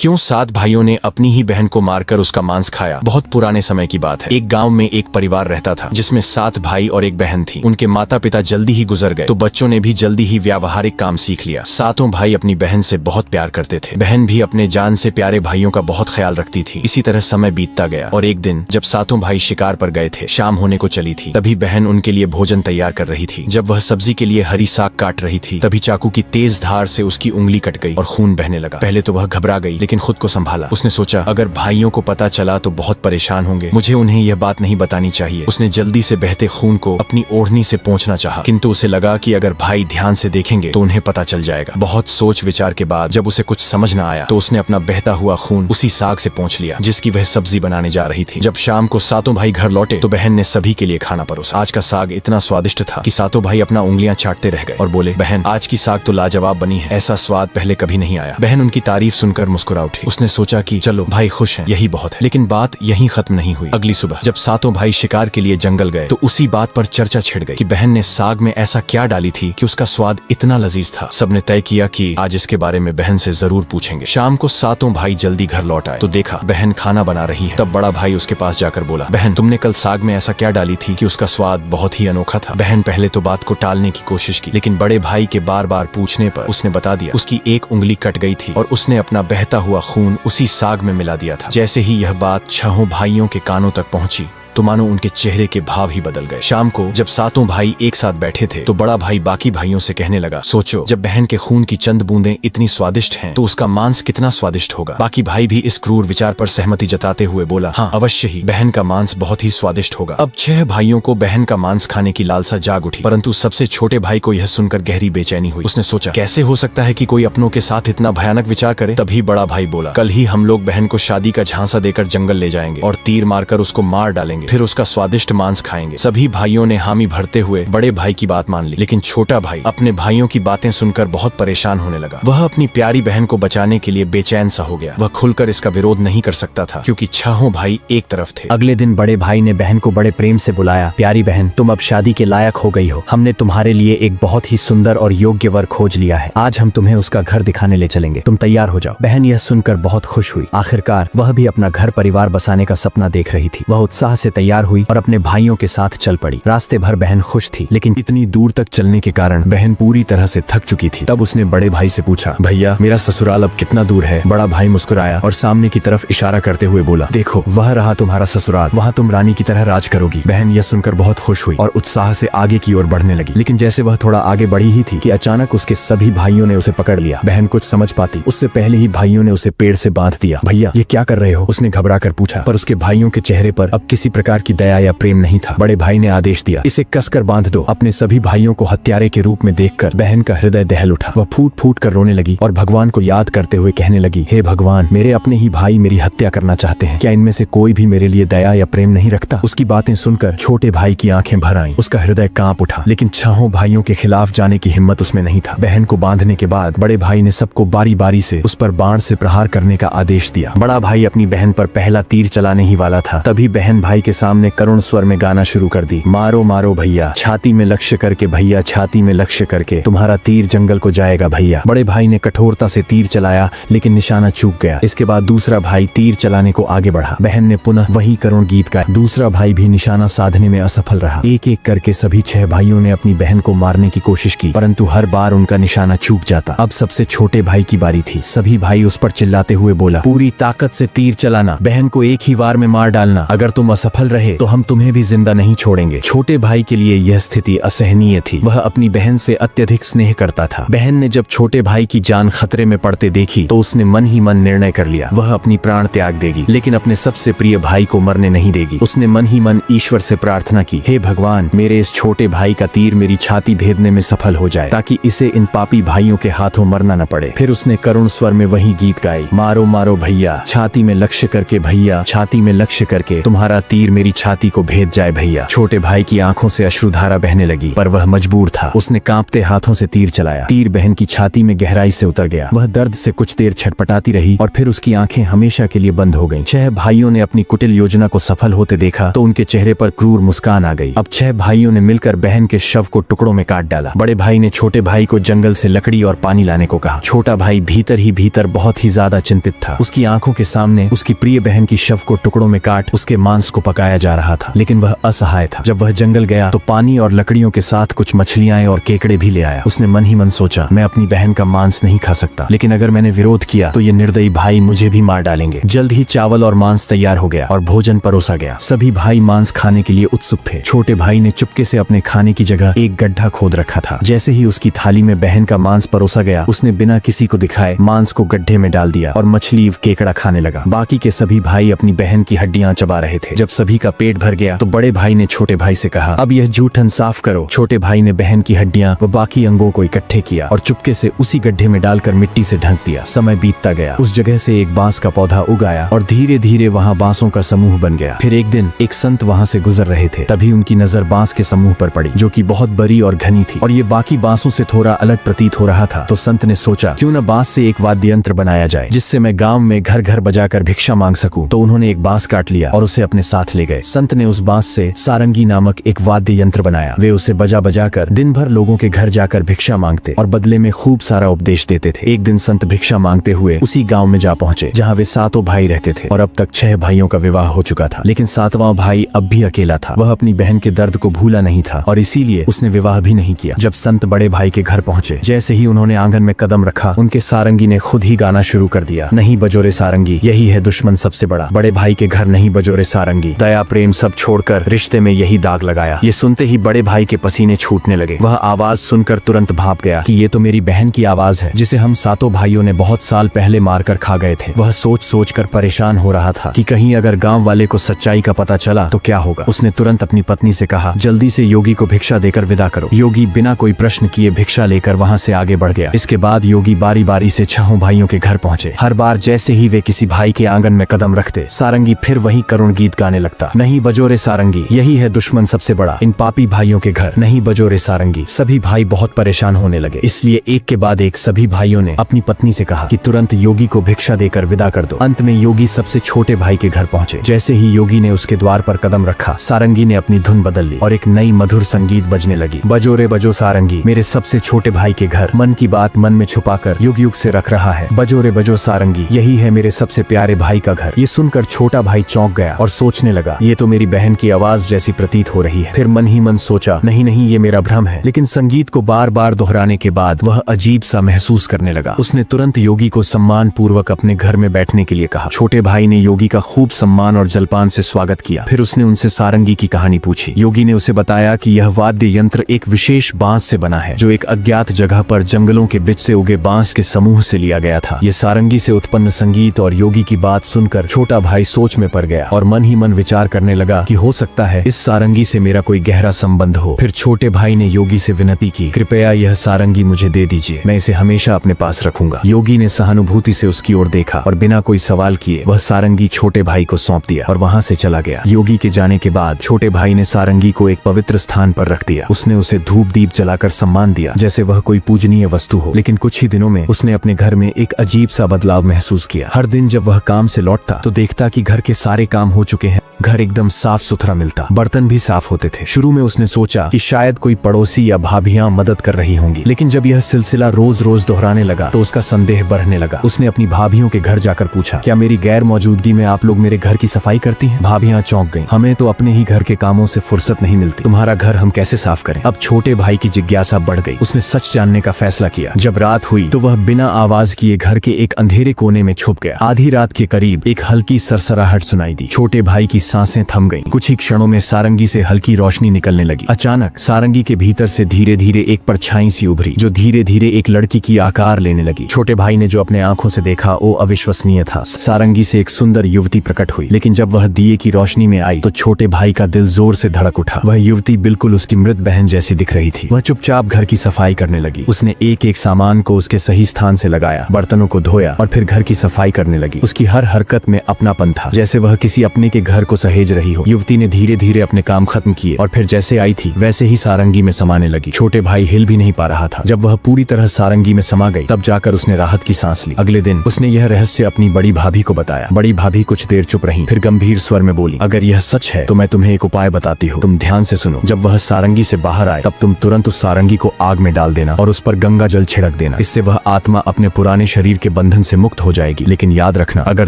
क्यों 7 भाइयों ने अपनी ही बहन को मारकर उसका मांस खाया। बहुत पुराने समय की बात है। एक गांव में एक परिवार रहता था जिसमें 7 भाई और एक बहन थी। उनके माता पिता जल्दी ही गुजर गए तो बच्चों ने भी जल्दी ही व्यावहारिक काम सीख लिया। 7 भाई अपनी बहन से बहुत प्यार करते थे। बहन भी अपने जान से प्यारे भाइयों का बहुत ख्याल रखती थी। इसी तरह समय बीतता गया और एक दिन जब 7 भाई शिकार पर गए थे, शाम होने को चली थी, तभी बहन उनके लिए भोजन तैयार कर रही थी। जब वह सब्जी के लिए हरी साग काट रही थी, तभी चाकू की तेज धार से उसकी उंगली कट गई और खून बहने लगा। पहले तो वह घबरा गई, लेकिन खुद को संभाला। उसने सोचा अगर भाइयों को पता चला तो बहुत परेशान होंगे, मुझे उन्हें यह बात नहीं बतानी चाहिए। उसने जल्दी से बहते खून को अपनी ओढ़नी से पोंछना चाहा, किंतु उसे लगा कि अगर भाई ध्यान से देखेंगे तो उन्हें पता चल जाएगा। बहुत सोच विचार के बाद जब उसे कुछ समझ न आया तो उसने अपना बहता हुआ खून उसी साग से पोंछ लिया जिसकी वह सब्जी बनाने जा रही थी। जब शाम को 7 भाई घर लौटे तो बहन ने सभी के लिए खाना परोसा। आज का साग इतना स्वादिष्ट था कि 7 भाई अपना उंगलियां चाटते रह गए और बोले, बहन आज की साग तो लाजवाब बनी है, ऐसा स्वाद पहले कभी नहीं आया। बहन उनकी तारीफ सुनकर मुस्कुरा उठी। उसने सोचा कि चलो भाई खुश हैं, यही बहुत है। लेकिन बात यहीं खत्म नहीं हुई। अगली सुबह जब 7 भाई शिकार के लिए जंगल गए तो उसी बात पर चर्चा छिड़ गई कि बहन ने साग में ऐसा क्या डाली थी कि उसका स्वाद इतना लजीज था। सबने तय किया कि आज इसके बारे में बहन से जरूर पूछेंगे। शाम को 7 भाई जल्दी घर लौट आए तो देखा बहन खाना बना रही है। तब बड़ा भाई उसके पास जाकर बोला, बहन तुमने कल साग में ऐसा क्या डाली थी कि उसका स्वाद बहुत ही अनोखा था। बहन पहले तो बात को टालने की कोशिश की, लेकिन बड़े भाई के बार बार पूछने पर उसने बता दिया उसकी एक उंगली कट गई थी और उसने अपना बहता हुआ खून उसी साग में मिला दिया था। जैसे ही यह बात 6 भाइयों के कानों तक पहुंची तो मानो उनके चेहरे के भाव ही बदल गए। शाम को जब 7 भाई एक साथ बैठे थे तो बड़ा भाई बाकी भाइयों से कहने लगा, सोचो जब बहन के खून की चंद बूंदें इतनी स्वादिष्ट हैं तो उसका मांस कितना स्वादिष्ट होगा। बाकी भाई भी इस क्रूर विचार पर सहमति जताते हुए बोला, हाँ अवश्य ही बहन का मांस बहुत ही स्वादिष्ट होगा। अब 6 भाइयों को बहन का मांस खाने की लालसा जाग उठी, परंतु सबसे छोटे भाई को यह सुनकर गहरी बेचैनी हुई। उसने सोचा कैसे हो सकता है कि कोई अपनों के साथ इतना भयानक विचार करे। तभी बड़ा भाई बोला, कल ही हम लोग बहन को शादी का झांसा देकर जंगल ले जाएंगे और तीर मारकर उसको मार डालेंगे, फिर उसका स्वादिष्ट मांस खाएंगे। सभी भाइयों ने हामी भरते हुए बड़े भाई की बात मान ली, लेकिन छोटा भाई अपने भाइयों की बातें सुनकर बहुत परेशान होने लगा। वह अपनी प्यारी बहन को बचाने के लिए बेचैन सा हो गया। वह खुलकर इसका विरोध नहीं कर सकता था क्योंकि 6 भाई एक तरफ थे। अगले दिन बड़े भाई ने बहन को बड़े प्रेम से बुलाया, प्यारी बहन तुम अब शादी के लायक हो गई हो। हमने तुम्हारे लिए एक बहुत ही सुंदर और योग्य वर खोज लिया है। आज हम तुम्हें उसका घर दिखाने ले चलेंगे, तुम तैयार हो जाओ। बहन यह सुनकर बहुत खुश हुई। आखिरकार वह भी अपना घर परिवार बसाने का सपना देख रही थी। वह उत्साह से तैयार हुई और अपने भाइयों के साथ चल पड़ी। रास्ते भर बहन खुश थी, लेकिन इतनी दूर तक चलने के कारण बहन पूरी तरह से थक चुकी थी। तब उसने बड़े भाई से पूछा, भैया मेरा ससुराल अब कितना दूर है। बड़ा भाई मुस्कुराया और सामने की तरफ इशारा करते हुए बोला, देखो वह रहा तुम्हारा ससुराल, वहाँ तुम रानी की तरह राज करोगी। बहन यह सुनकर बहुत खुश हुई और उत्साह से आगे की ओर बढ़ने लगी। लेकिन जैसे वह थोड़ा आगे बढ़ी ही थी कि अचानक उसके सभी भाइयों ने उसे पकड़ लिया। बहन कुछ समझ पाती उससे पहले ही भाइयों ने उसे पेड़ से बांध दिया। भैया ये क्या कर रहे हो, उसने घबरा कर पूछा, पर उसके भाइयों के चेहरे पर अब किसी प्रकार की दया या प्रेम नहीं था। बड़े भाई ने आदेश दिया, इसे कसकर बांध दो। अपने सभी भाइयों को हत्यारे के रूप में देखकर बहन का हृदय दहल उठा। वह फूट फूट कर रोने लगी और भगवान को याद करते हुए कहने लगी, हे भगवान मेरे अपने ही भाई मेरी हत्या करना चाहते हैं, क्या इनमें से कोई भी मेरे लिए दया या प्रेम नहीं रखता। उसकी बातें सुनकर छोटे भाई की आंखें भर आईं। उसका हृदय कांप उठा, लेकिन 6 भाइयों के खिलाफ जाने की हिम्मत उसमें नहीं था। बहन को बांधने के बाद बड़े भाई ने सबको बारी बारी से उस पर बाण से प्रहार करने का आदेश दिया। बड़ा भाई अपनी बहन पर पहला तीर चलाने ही वाला था, तभी बहन भाई के सामने करुण स्वर में गाना शुरू कर दी, मारो मारो भैया, छाती में लक्ष्य करके भैया, छाती में लक्ष्य करके, तुम्हारा तीर जंगल को जाएगा भैया। बड़े भाई ने कठोरता से तीर चलाया, लेकिन निशाना चूक गया। इसके बाद दूसरा भाई तीर चलाने को आगे बढ़ा। बहन ने पुनः वही करुण गीत गाया। दूसरा भाई भी निशाना साधने में असफल रहा। एक एक करके सभी 6 भाइयों ने अपनी बहन को मारने की कोशिश की, परंतु हर बार उनका निशाना चूक जाता। अब सबसे छोटे भाई की बारी थी। सभी भाई उस पर चिल्लाते हुए बोला, पूरी ताकत से तीर चलाना, बहन को एक ही वार में मार डालना। अगर तुम असफल रहे तो हम तुम्हें भी जिंदा नहीं छोड़ेंगे। छोटे भाई के लिए यह स्थिति असहनीय थी। वह अपनी बहन से अत्यधिक स्नेह करता था। बहन ने जब छोटे भाई की जान खतरे में पड़ते देखी तो उसने मन ही मन निर्णय कर लिया, वह अपनी प्राण त्याग देगी, लेकिन अपने सबसे प्रिय भाई को मरने नहीं देगी। उसने मन ही मन ईश्वर से प्रार्थना की, हे भगवान मेरे इस छोटे भाई का तीर मेरी छाती भेदने में सफल हो जाए, ताकि इसे इन पापी भाइयों के हाथों मरना न पड़े। फिर उसने करुण स्वर में वही गीत गाई, मारो मारो भैया, छाती में लक्ष्य करके भैया, छाती में लक्ष्य करके, तुम्हारा तीर तीर मेरी छाती को भेद जाए भैया। छोटे भाई की आंखों से अश्रुधारा बहने लगी, पर वह मजबूर था। उसने कांपते हाथों से तीर चलाया। तीर बहन की छाती में गहराई से उतर गया। वह दर्द से कुछ देर छटपटाती रही और फिर उसकी आंखें हमेशा के लिए बंद हो गईं। 6 भाइयों ने अपनी कुटिल योजना को सफल होते देखा तो उनके चेहरे पर क्रूर मुस्कान आ गई। अब 6 भाइयों ने मिलकर बहन के शव को टुकड़ों में काट डाला। बड़े भाई ने छोटे भाई को जंगल से लकड़ी और पानी लाने को कहा। छोटा भाई भीतर ही भीतर बहुत ही ज्यादा चिंतित था। उसकी आंखों के सामने उसकी प्रिय बहन की शव को टुकड़ों में काट उसके मांस को पकाया जा रहा था, लेकिन वह असहाय था। जब वह जंगल गया तो पानी और लकड़ियों के साथ कुछ मछलियां और केकड़े भी ले आया। उसने मन ही मन सोचा, मैं अपनी बहन का मांस नहीं खा सकता, लेकिन अगर मैंने विरोध किया तो ये निर्दयी भाई मुझे भी मार डालेंगे। जल्द ही चावल और मांस तैयार हो गया और भोजन परोसा गया। सभी भाई मांस खाने के लिए उत्सुक थे। छोटे भाई ने चुपके से अपने खाने की जगह एक गड्ढा खोद रखा था। जैसे ही उसकी थाली में बहन का मांस परोसा गया, उसने बिना किसी को दिखाए मांस को गड्ढे में डाल दिया और मछली केकड़ा खाने लगा। बाकी के सभी भाई अपनी बहन की हड्डियां चबा रहे थे। जब सभी का पेट भर गया तो बड़े भाई ने छोटे भाई से कहा, अब यह जूठन साफ करो। छोटे भाई ने बहन की हड्डियां व बाकी अंगों को इकट्ठे किया और चुपके से उसी गड्ढे में डालकर मिट्टी से ढक दिया। समय बीतता गया। उस जगह से एक बांस का पौधा उगाया और धीरे धीरे वहाँ बांसों का समूह बन गया। फिर एक दिन एक संत वहाँ से गुजर रहे थे, तभी उनकी नजर बांस के समूह पर पड़ी, जो कि बहुत बड़ी और घनी थी और ये बाकी बांसों से थोड़ा अलग प्रतीत हो रहा था। तो संत ने सोचा, क्यों न बांस से एक वाद्य यंत्र बनाया जाए जिससे मैं गांव में घर घर बजाकर भिक्षा मांग सकूं। तो उन्होंने एक बांस काट लिया और उसे अपने साथ ले गए। संत ने उस बांस से सारंगी नामक एक वाद्य यंत्र बनाया। वे उसे बजा बजा कर दिन भर लोगों के घर जाकर भिक्षा मांगते और बदले में खूब सारा उपदेश देते थे। एक दिन संत भिक्षा मांगते हुए उसी गांव में जा पहुंचे जहां वे 7 भाई रहते थे और अब तक 6 भाइयों का विवाह हो चुका था, लेकिन 7वां भाई अब भी अकेला था। वह अपनी बहन के दर्द को भूला नहीं था और इसीलिए उसने विवाह भी नहीं किया। जब संत बड़े भाई के घर पहुंचे, जैसे ही उन्होंने आंगन में कदम रखा, उनके सारंगी ने खुद ही गाना शुरू कर दिया, नहीं बजोरे सारंगी, यही है दुश्मन सबसे बड़ा। बड़े भाई के घर नहीं बजोरे सारंगी, दया प्रेम सब छोड़कर रिश्ते में यही दाग लगाया। ये सुनते ही बड़े भाई के पसीने छूटने लगे। वह आवाज सुनकर तुरंत भाप गया कि ये तो मेरी बहन की आवाज है, जिसे हम 7 भाइयों ने बहुत साल पहले मारकर खा गए थे। वह सोच सोच कर परेशान हो रहा था कि कहीं अगर गांव वाले को सच्चाई का पता चला तो क्या होगा। उसने तुरंत अपनी पत्नी से कहा, जल्दी से योगी को भिक्षा देकर विदा करो। योगी बिना कोई प्रश्न किए भिक्षा लेकर वहां से आगे बढ़ गया। इसके बाद योगी बारी बारी से 6 भाइयों के घर पहुंचे। हर बार जैसे ही वे किसी भाई के आंगन में कदम रखते, सारंगी फिर वही करुण गीत गाने लगता, नहीं बजोरे सारंगी, यही है दुश्मन सबसे बड़ा, इन पापी भाइयों के घर नहीं बजोरे सारंगी। सभी भाई बहुत परेशान होने लगे, इसलिए एक के बाद एक सभी भाइयों ने अपनी पत्नी से कहा कि तुरंत योगी को भिक्षा देकर विदा कर दो। अंत में योगी सबसे छोटे भाई के घर पहुंचे। जैसे ही योगी ने उसके द्वार पर कदम रखा, सारंगी ने अपनी धुन बदल ली और एक नई मधुर संगीत बजने लगी। बजो रे बजो सारंगी, मेरे सबसे छोटे भाई के घर, मन की बात मन में छुपाकर युग युग से रख रहा है। बजो रे बजो सारंगी, यही है मेरे सबसे प्यारे भाई का घर। ये सुनकर छोटा भाई चौंक गया और सोचने लगा, ये तो मेरी बहन की आवाज जैसी प्रतीत हो रही है। फिर मन ही मन सोचा, नहीं नहीं, ये मेरा भ्रम है। लेकिन संगीत को बार बार दोहराने के बाद वह अजीब सा महसूस करने लगा। उसने तुरंत योगी को सम्मान पूर्वक अपने घर में बैठने के लिए कहा। छोटे भाई ने योगी का खूब सम्मान और जलपान से स्वागत किया। फिर उसने उनसे सारंगी की कहानी पूछी। योगी ने उसे बताया कि यह वाद्य यंत्र एक विशेष बांस से बना है, जो एक अज्ञात जगह पर जंगलों के बीच से उगे बांस के समूह से लिया गया था। ये सारंगी से उत्पन्न संगीत और योगी की बात सुनकर छोटा भाई सोच में पड़ गया और मन ही मन विचार करने लगा कि हो सकता है इस सारंगी से मेरा कोई गहरा संबंध हो। फिर छोटे भाई ने योगी से विनती की, कृपया यह सारंगी मुझे दे दीजिए, मैं इसे हमेशा अपने पास रखूंगा। योगी ने सहानुभूति से उसकी ओर देखा और बिना कोई सवाल किए वह सारंगी छोटे भाई को सौंप दिया और वहां से चला गया। योगी के जाने के बाद छोटे भाई ने सारंगी को एक पवित्र स्थान पर रख दिया। उसने उसे धूप दीप जलाकर सम्मान दिया जैसे वह कोई पूजनीय वस्तु हो। लेकिन कुछ ही दिनों में उसने अपने घर में एक अजीब सा बदलाव महसूस किया। हर दिन जब वह काम से लौटता तो देखता कि घर के सारे काम हो चुके हैं, घर एकदम साफ सुथरा मिलता, बर्तन भी साफ होते थे। शुरू में उसने सोचा कि शायद कोई पड़ोसी या भाभियां मदद कर रही होंगी, लेकिन जब यह सिलसिला रोज रोज दोहराने लगा तो उसका संदेह बढ़ने लगा। उसने अपनी भाभियों के घर जाकर पूछा, क्या मेरी गैर मौजूदगी में आप लोग मेरे घर की सफाई करती हैं? भाभियां चौंक गईं, हमें तो अपने ही घर के कामों से फुर्सत नहीं मिलती, तुम्हारा घर हम कैसे साफ करें? अब छोटे भाई की जिज्ञासा बढ़ गई। उसने सच जानने का फैसला किया। जब रात हुई तो वह बिना आवाज किए घर के एक अंधेरे कोने में छुप गया। आधी रात के करीब एक हल्की सरसराहट सुनाई दी। छोटे भाई की सांसें थम गईं। कुछ ही क्षणों में सारंगी से हल्की रोशनी निकलने लगी। अचानक सारंगी के भीतर से धीरे धीरे एक परछाई सी उभरी, जो धीरे धीरे एक लड़की की आकार लेने लगी। छोटे भाई ने जो अपने आंखों से देखा वो अविश्वसनीय था। सारंगी से एक सुंदर युवती प्रकट हुई, लेकिन जब वह दिए की रोशनी में आई तो छोटे भाई का दिल जोर से धड़क उठा। वह युवती बिल्कुल उसकी मृत बहन जैसी दिख रही थी। वह चुपचाप घर की सफाई करने लगी। उसने एक एक सामान को उसके सही स्थान से लगाया, बर्तनों को धोया और फिर घर की सफाई करने लगी। उसकी हर हरकत में अपनापन था, जैसे वह किसी अपने के घर को सहेज रही हो। युवती ने धीरे धीरे अपने काम खत्म किए और फिर जैसे आई थी वैसे ही सारंगी में समाने लगी। छोटे भाई हिल भी नहीं पा रहा था। जब वह पूरी तरह सारंगी में समा गई तब जाकर उसने राहत की सांस ली। अगले दिन उसने यह रहस्य अपनी बड़ी भाभी को बताया। बड़ी भाभी कुछ देर चुप रही, फिर गंभीर स्वर में बोली, अगर यह सच है तो मैं तुम्हें एक उपाय बताती हूँ, तुम ध्यान से सुनो। जब वह सारंगी से बाहर आए तब तुम तुरंत उस सारंगी को आग में डाल देना और उस पर गंगा जल छिड़क देना। इससे वह आत्मा अपने पुराने शरीर के बंधन से मुक्त हो जाएगी। लेकिन याद रखना, अगर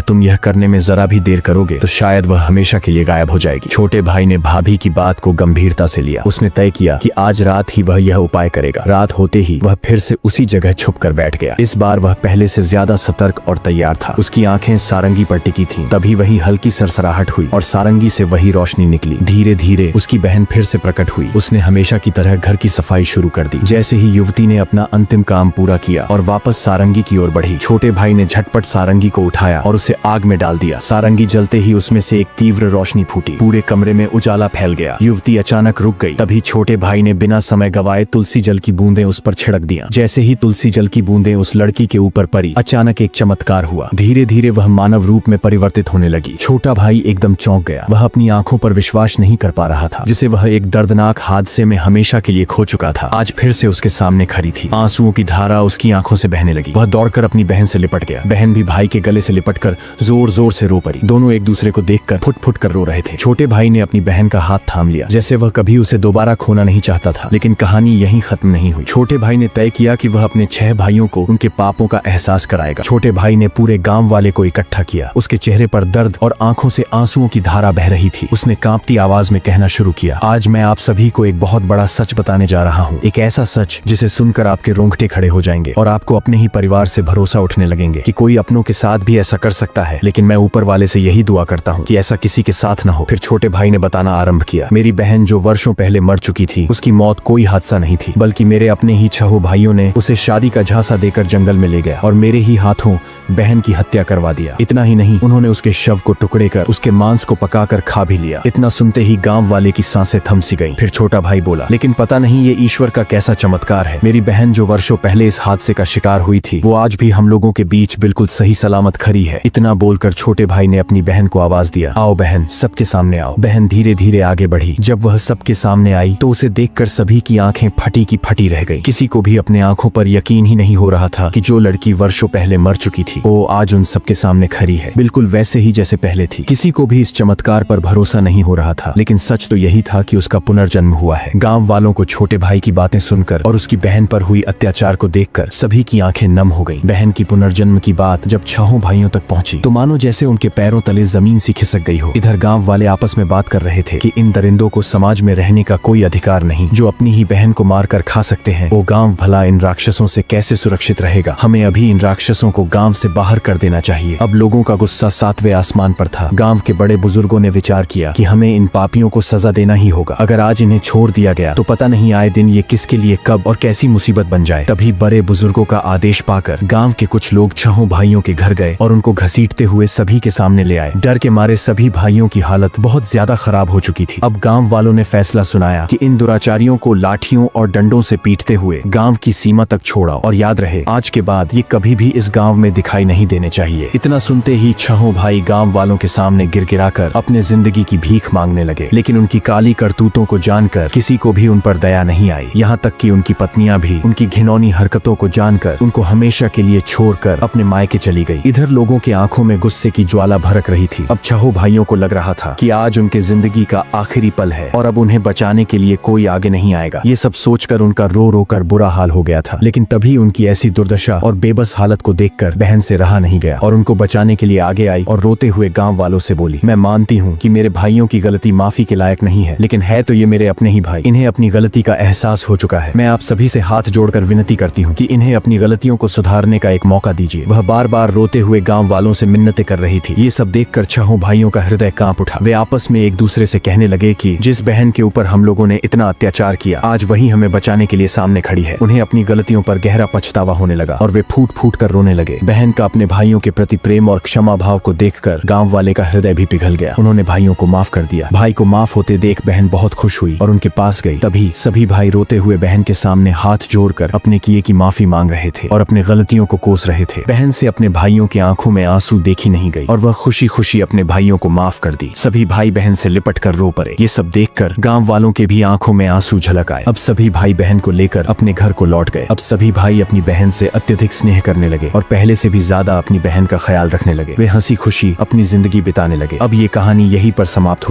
तुम यह करने में जरा भी देर करोगे तो शायद वह हमेशा के लिए गायब हो जाएगी। छोटे भाई ने भाभी की बात को गंभीरता से लिया। उसने तय किया कि आज रात ही वह यह उपाय करेगा। रात होते ही वह फिर से उसी जगह छुप कर बैठ गया। इस बार वह पहले से ज्यादा सतर्क और तैयार था। उसकी आंखें सारंगी पर टिकी थीं। तभी वही हल्की सरसराहट हुई और सारंगी से वही रोशनी निकली। धीरे धीरे उसकी बहन फिर से प्रकट हुई। उसने हमेशा की तरह घर की सफाई शुरू कर दी। जैसे ही युवती ने अपना अंतिम काम पूरा किया और वापस सारंगी की ओर बढ़ी, छोटे भाई ने झटपट सारंगी को उठाया और उसे आग में डाल दिया। सारंगी जलते ही उसमें से एक तीव्र रोशनी फूटी। पूरे कमरे में उजाला फैल गया। युवती अचानक रुक गई। तभी छोटे भाई ने बिना समय गवाए तुलसी जल की बूंदें उस पर छिड़क दिया। जैसे ही तुलसी जल की बूंदें उस लड़की के ऊपर पड़ी, अचानक एक चमत्कार हुआ। धीरे धीरे वह मानव रूप में परिवर्तित होने लगी। छोटा भाई एकदम चौंक गया। वह अपनी आंखों पर विश्वास नहीं कर पा रहा था, जिसे वह एक दर्दनाक हादसे में हमेशा के लिए खो चुका था। आज फिर से उसके सामने खड़ी थी। आंसुओं की धारा उसकी आंखों से बहने लगी। वह दौड़कर अपनी बहन से लिपट गया। बहन भी भाई के गले से लिपटकर जोर जोर से रो पड़ी। दोनों एक दूसरे को देखकर फुट फुट कर रो रहे थे। छोटे भाई ने अपनी बहन का हाथ थाम लिया, जैसे वह कभी उसे दोबारा खोना नहीं चाहता था। लेकिन कहानी यहीं खत्म नहीं हुई। छोटे भाई ने तय किया कि वह अपने 6 भाइयों को उनके पापों का एहसास कराएगा। छोटे भाई ने पूरे गांव वाले को इकट्ठा किया। उसके चेहरे पर दर्द और आंखों से आंसुओं की धारा बह रही थी। उसने कांपती आवाज में कहना शुरू किया, आज मैं आप सभी को एक बहुत बड़ा सच बताने जा रहा हूँ। एक ऐसा सच जिसे सुनकर आपके रोंगटे खड़े हो जाएंगे और आपको अपने ही परिवार से भरोसा उठने लगेंगे कि कोई अपनों के साथ भी ऐसा कर सकता है। लेकिन मैं ऊपर वाले से यही दुआ करता हूँ कि ऐसा किसी के साथ न हो। फिर छोटे भाई ने बताना आरंभ किया, मेरी बहन जो वर्षों पहले मर चुकी थी, उसकी मौत कोई हादसा नहीं थी, बल्कि मेरे अपने ही 6 भाइयों ने उसे शादी का झांसा देकर जंगल में ले गया और मेरे ही हाथों बहन की हत्या करवा दिया। इतना ही नहीं, उन्होंने उसके शव को टुकड़े कर उसके मांस को पकाकर खा भी लिया। इतना सुनते ही गांव वाले की सांसें थम सी गईं। फिर छोटा भाई बोला, लेकिन पता नहीं ये ईश्वर का कैसा चमत्कार है। मेरी बहन जो वर्षों पहले इस हादसे का शिकार हुई थी, वो आज भी हम लोगों के बीच बिल्कुल सही सलामत खड़ी है। इतना बोलकर छोटे भाई ने अपनी बहन को आवाज दिया, आओ बहन, सबके सामने आओ। बहन धीरे धीरे आगे बढ़ी। जब वह सबके सामने आई तो उसे देखकर सभी की आंखें फटी की फटी रह गई। किसी को भी अपने आंखों पर यकीन ही नहीं हो रहा था कि जो लड़की वर्षों पहले मर चुकी थी, वो आज उन सबके सामने खड़ी है, बिल्कुल वैसे ही जैसे पहले थी। किसी को भी इस चमत्कार पर भरोसा नहीं हो रहा था, लेकिन सच तो यही था कि उसका पुनर्जन्म हुआ है। गांव वालों को छोटे भाई की बातें सुनकर और उसकी बहन पर हुई अत्याचार को देखकर सभी की आंखें नम हो गईं। बहन की पुनर्जन्म की बात जब 6 भाइयों तक पहुंची तो मानो जैसे उनके पैरों तले जमीन सी खिसक गई हो। इधर गांव वाले आपस में बात कर रहे थे कि इन दरिंदों को समाज में रहने का कोई अधिकार नहीं, जो अपनी ही बहन को मारकर खा सकते हैं। वो गांव भला इन राक्षसों से कैसे सुरक्षित रहेगा? हमें अभी इन राक्षसों को गांव से बाहर कर देना चाहिए। अब लोगों का गुस्सा 7वें आसमान पर था। गांव के बड़े बुजुर्गों ने विचार किया कि हमें इन पापियों को सजा देना ही होगा। अगर आज इन्हें छोड़ दिया गया तो पता नहीं आए दिन ये किसके लिए कब और कैसी मुसीबत बन जाए। तभी बड़े बुजुर्गों का आदेश पाकर गांव के कुछ लोग 6 भाइयों के घर गए और उनको घसीटते हुए सभी के सामने ले आए। डर के मारे सभी भाइयों की हालत बहुत ज्यादा खराब हो चुकी थी। अब गांव वालों ने फैसला सुनाया कि इन दुराचारियों को लाठियों और डंडों से पीटते हुए गांव की सीमा तक छोड़ा और याद रहे, आज के बाद ये कभी भी इस गांव में दिखाई नहीं देने चाहिए। इतना सुनते ही 6 भाई गांव वालों के सामने गिड़गिड़ाकर अपने जिंदगी की भीख मांगने लगे। लेकिन उनकी काली करतूतों को जानकर किसी को भी उन पर दया नहीं आई। यहाँ तक कि उनकी पत्नियां भी उनकी घिनौनी हरकतों को जानकर उनको हमेशा के लिए छोड़कर अपने मायके चली गई। इधर लोगों की आंखों में गुस्से की ज्वाला भड़क रही थी। अब 6 भाइयों को लग रहा था कि आज उनके जिंदगी का आखिरी पल है और अब उन्हें बचाने के लिए कोई आगे नहीं आएगा। ये सब सोचकर उनका रो रो कर बुरा हाल हो गया था। लेकिन तभी उनकी ऐसी दुर्दशा और बेबस हालत को देखकर बहन से रहा नहीं गया और उनको बचाने के लिए आगे आई और रोते हुए गांव वालों से बोली, मैं मानती हूँ कि मेरे भाइयों की गलती माफी के लायक नहीं है, लेकिन है तो ये मेरे अपने ही भाई। इन्हें अपनी गलती का एहसास हो चुका है। मैं आप सभी से हाथ जोड़कर विनती करती हूँ कि इन्हें अपनी गलतियों को सुधारने का एक मौका दीजिए। वह बार बार रोते हुए गांव वालों से मिन्नतें कर रही थी। ये सब देखकर 6 भाइयों का हृदय कांप उठा। वे आपस में एक दूसरे से कहने लगे कि जिस बहन के ऊपर हम लोगों ने इतना अत्याचार किया, आज वही हमें बचाने के लिए सामने खड़ी है। उन्हें अपनी गलतियों पर गहरा पछतावा होने लगा और वे फूट फूट कर रोने लगे। बहन का अपने भाइयों के प्रति प्रेम और क्षमा भाव को देखकर गांव वाले का हृदय भी पिघल गया। उन्होंने भाइयों को माफ कर दिया। भाई को माफ होते देख बहन बहुत खुश हुई और उनके पास गई। तभी सभी भाई रोते हुए बहन के सामने हाथ जोड़कर अपने किए की माफी मांग रहे थे और अपने गलतियों को कोस रहे थे। बहन से अपने भाइयों की आंखों में आंसू देखी नहीं गई और वह खुशी खुशी अपने भाइयों को माफ कर दी। सभी भाई बहन से लिपट कर रो पड़े। ये सब देखकर गांव वालों के भी आंखों में आंसू झलक आए। अब सभी भाई बहन को लेकर अपने घर को लौट गए। अब सभी भाई अपनी बहन से अत्यधिक स्नेह करने लगे और पहले से भी ज्यादा अपनी बहन का ख्याल रखने लगे। वे हंसी खुशी अपनी जिंदगी बिताने लगे। अब ये कहानी यहीं पर समाप्त होती